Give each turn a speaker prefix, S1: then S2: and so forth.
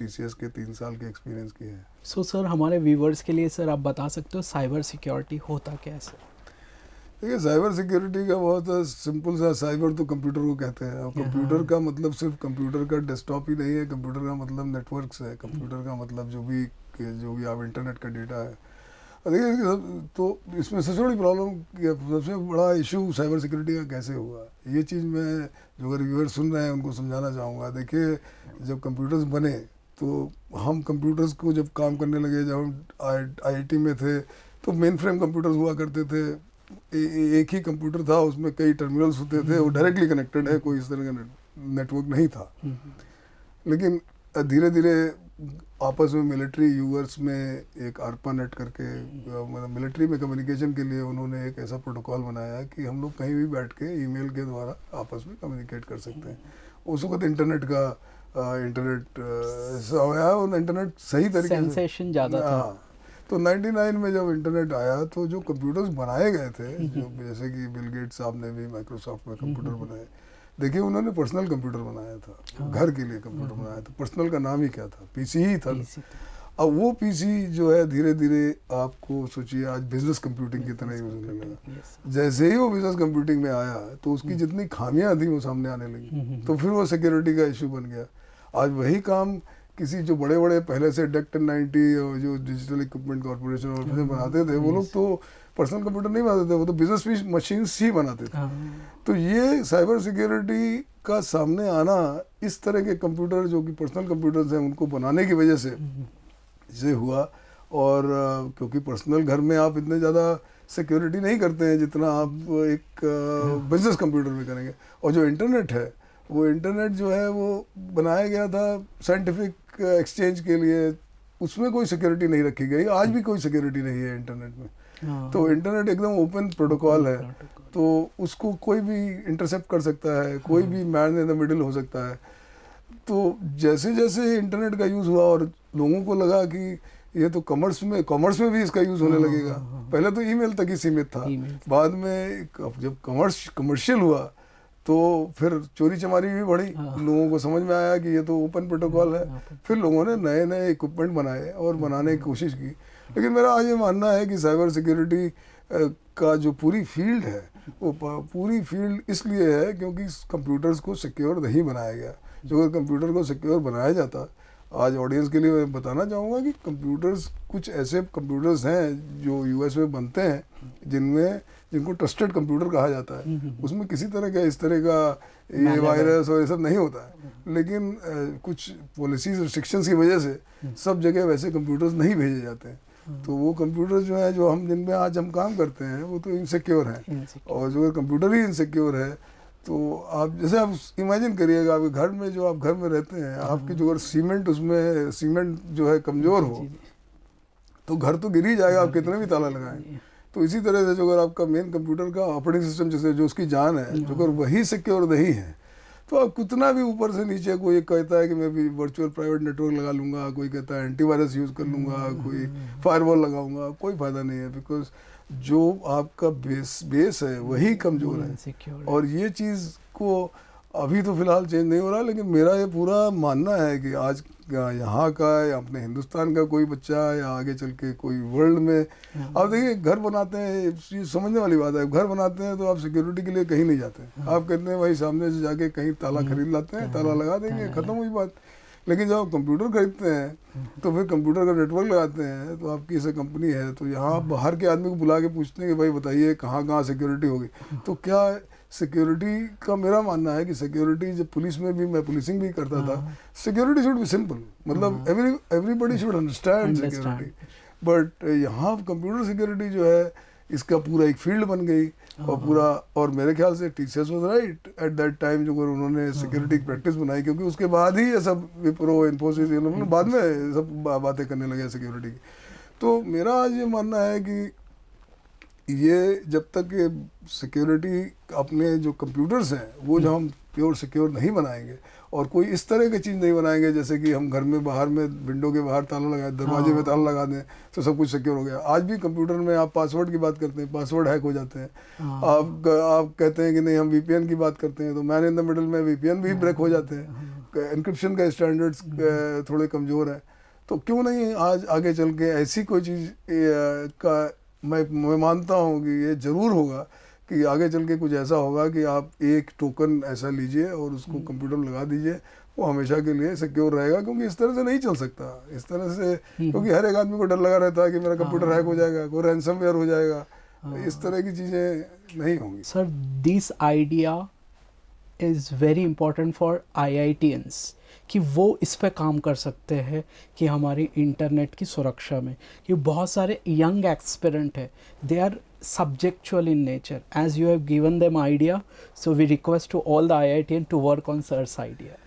S1: TCS के 3 साल के एक्सपीरियंस की है।
S2: सो सर, हमारे व्यूवर्स के लिए सर आप बता सकते हो साइबर सिक्योरिटी होता क्या है सर?
S1: देखिए, साइबर सिक्योरिटी का बहुत सिंपल सा, साइबर तो कंप्यूटर को कहते हैं, और कंप्यूटर का मतलब सिर्फ कंप्यूटर का डेस्कटॉप ही नहीं है। कंप्यूटर का मतलब नेटवर्क्स है, कंप्यूटर का मतलब जो भी आप इंटरनेट का डेटा है। और देखिए, तो इसमें सबसे बड़ी प्रॉब्लम, सबसे बड़ा इशू साइबर सिक्योरिटी का कैसे हुआ, ये चीज़ मैं, जो अगर व्यूअर सुन रहे हैं उनको समझाना चाहूँगा। देखिए, जब कंप्यूटर्स बने तो हम कंप्यूटर्स को जब काम करने लगे, जब हम IIT में थे, तो मेन फ्रेम कंप्यूटर्स हुआ करते थे। एक ही कंप्यूटर था, उसमें कई टर्मिनल्स होते थे, वो डायरेक्टली कनेक्टेड है, कोई इस तरह का नेटवर्क नहीं था। लेकिन धीरे धीरे आपस में मिलिट्री यूजर्स में एक ARPANET करके, मतलब मिलिट्री में कम्युनिकेशन के लिए उन्होंने एक ऐसा प्रोटोकॉल बनाया कि हम लोग कहीं भी बैठ के ईमेल के द्वारा आपस में कम्युनिकेट कर सकते हैं। उस वक्त इंटरनेट आया, और इंटरनेट सही तरीके से
S2: सेंसेशन ज़्यादा था।
S1: तो 99 में जब इंटरनेट आया, तो जो कंप्यूटर्स बनाए गए थे, जो जैसे कि बिल गेट्स साहब ने भी माइक्रोसॉफ्ट में कंप्यूटर बनाए, देखिए उन्होंने पर्सनल कंप्यूटर बनाया था, घर के लिए कंप्यूटर बनाया था। पर्सनल का नाम ही क्या था? PC ही था। अब वो PC जो है, धीरे धीरे आपको सोचिए आज बिजनेस कंप्यूटिंग की तरह यूज होने लगा। जैसे ही वो बिजनेस कंप्यूटिंग में आया, तो उसकी जितनी खामियां थी वो सामने आने लगी, तो फिर वो सिक्योरिटी का इशू बन गया। आज वही काम किसी जो बड़े बड़े पहले से DEC 1090 और जो डिजिटल इक्विपमेंट कॉर्पोरेशन और बनाते थे, वो लोग तो पर्सनल कंप्यूटर नहीं बनाते थे, वो तो बिजनेस मशीन्स ही बनाते थे। तो ये साइबर सिक्योरिटी का सामने आना, इस तरह के कंप्यूटर जो कि पर्सनल कंप्यूटर्स हैं, उनको बनाने की वजह से हुआ। और क्योंकि पर्सनल घर में आप इतने ज़्यादा सिक्योरिटी नहीं करते हैं जितना आप एक बिजनेस कंप्यूटर में करेंगे। और जो इंटरनेट है, वो इंटरनेट जो है वो बनाया गया था साइंटिफिक एक्सचेंज के लिए, उसमें कोई सिक्योरिटी नहीं रखी गई। आज भी कोई सिक्योरिटी नहीं है इंटरनेट में। तो इंटरनेट एकदम ओपन प्रोटोकॉल है, तो उसको कोई भी इंटरसेप्ट कर सकता है, कोई भी मैन इन द मिडिल हो सकता है। तो जैसे जैसे इंटरनेट का यूज़ हुआ और लोगों को लगा कि ये तो कॉमर्स में भी इसका यूज़ होने लगेगा। पहले तो ईमेल तक ही सीमित था, बाद में जब कमर्शियल हुआ, तो फिर चोरी चमारी भी बढ़ी। लोगों को समझ में आया कि ये तो ओपन प्रोटोकॉल है। फिर लोगों ने नए नए इक्विपमेंट बनाए और बनाने की कोशिश की। लेकिन मेरा आज ये मानना है कि साइबर सिक्योरिटी का जो पूरी फील्ड है, वो पूरी फील्ड इसलिए है क्योंकि कंप्यूटर्स को सिक्योर नहीं बनाया गया। जो अगर कंप्यूटर को सिक्योर बनाया जाता, आज ऑडियंस के लिए मैं बताना चाहूँगा कि कुछ ऐसे कंप्यूटर्स हैं जो US में बनते हैं, जिनको ट्रस्टेड कंप्यूटर कहा जाता है। उसमें किसी तरह का इस तरह का ये वायरस और ये सब नहीं होता है। लेकिन कुछ पॉलिसीज रिस्ट्रिक्शंस की वजह से सब जगह वैसे कंप्यूटर्स नहीं भेजे जाते हैं। तो वो कंप्यूटर जो है, जो जिनमें आज हम काम करते हैं, वो तो इनसिक्योर हैं। और जो कंप्यूटर ही इनसिक्योर है, तो आप जैसे आप इमेजिन करिएगा, आपके घर में जो आप घर में रहते हैं, आपकी जो अगर सीमेंट जो है कमज़ोर हो, तो घर तो गिर ही जाएगा, आप कितने भी ताला लगाएं। तो इसी तरह से जो अगर आपका मेन कंप्यूटर का ऑपरेटिंग सिस्टम जैसे जो उसकी जान है, जो अगर वही सिक्योर नहीं है, तो आप कितना भी ऊपर से नीचे, कोई कहता है कि मैं भी वर्चुअल प्राइवेट नेटवर्क लगा लूँगा, कोई कहता है एंटीवायरस यूज़ कर लूँगा, कोई फायरवॉल लगाऊंगा, कोई फ़ायदा नहीं है। बिकॉज जो आपका बेस है वही कमज़ोर है। और ये चीज़ को अभी तो फ़िलहाल चेंज नहीं हो रहा, लेकिन मेरा ये पूरा मानना है कि आज यहाँ का या अपने हिंदुस्तान का कोई बच्चा या आगे चल के कोई वर्ल्ड में, आप देखिए घर बनाते हैं, ये समझने वाली बात है, घर बनाते हैं तो आप सिक्योरिटी के लिए कहीं नहीं जाते हैं। आप कहते हैं भाई सामने से जाके कहीं ताला खरीद लाते हैं, ताला लगा देंगे, ख़त्म हुई बात। लेकिन जब आप कंप्यूटर खरीदते हैं तो फिर कंप्यूटर का नेटवर्क लगाते हैं, तो आपकी ऐसे कंपनी है, तो यहाँ आप बाहर के आदमी को बुला के पूछते हैं कि भाई बताइए कहाँ कहाँ सिक्योरिटी होगी। तो क्या सिक्योरिटी का मेरा मानना है कि सिक्योरिटी, जब पुलिस में भी मैं पुलिसिंग भी करता था, सिक्योरिटी शुड बी सिंपल, मतलब everybody should understand security. But यहाँ कंप्यूटर सिक्योरिटी जो है, इसका पूरा एक फील्ड बन गई और पूरा, और मेरे ख्याल से TCS was right at that time जो उन्होंने सिक्योरिटी की प्रैक्टिस बनाई, क्योंकि उसके बाद ही ये सब विप्रो, इन्फोसिस, ये लोग बाद में सब बातें करने लगे सिक्योरिटी की। तो मेरा आज ये मानना है कि ये जब तक ये सिक्योरिटी अपने जो कंप्यूटर्स हैं वो जो हम प्योर सिक्योर नहीं बनाएंगे, और कोई इस तरह की चीज़ नहीं बनाएंगे जैसे कि हम घर में बाहर में विंडो के बाहर ताला लगाए, दरवाजे में ताला लगा दें तो सब कुछ सिक्योर हो गया। आज भी कंप्यूटर में आप पासवर्ड की बात करते हैं, पासवर्ड हैक हो जाते हैं। आप कहते हैं कि नहीं हम वीपीएन की बात करते हैं तो मैन इन द मिडल में वीपीएन भी ब्रेक हो जाते हैं। एन्क्रिप्शन का स्टैंडर्ड्स थोड़े कमज़ोर हैं। तो क्यों नहीं आज आगे चल के ऐसी कोई चीज़ का मैं मानता हूँ कि ये ज़रूर होगा कि आगे चल के कुछ ऐसा होगा कि आप एक टोकन ऐसा लीजिए और उसको कंप्यूटर में लगा दीजिए, वो हमेशा के लिए सिक्योर रहेगा। क्योंकि इस तरह से नहीं चल सकता, इस तरह से, क्योंकि हर एक आदमी को डर लगा रहता है कि मेरा कंप्यूटर हैक हो जाएगा, कोई रैंसमवेयर हो जाएगा, इस तरह की चीज़ें नहीं होंगी।
S2: Sir this idea is very important for IITians कि वो इस पे काम कर सकते हैं कि हमारी इंटरनेट की सुरक्षा में, कि बहुत सारे यंग एक्सपेरेंट है, they are subjectual in nature. As you have given them idea, so we request to all the IITian to work on sir's idea.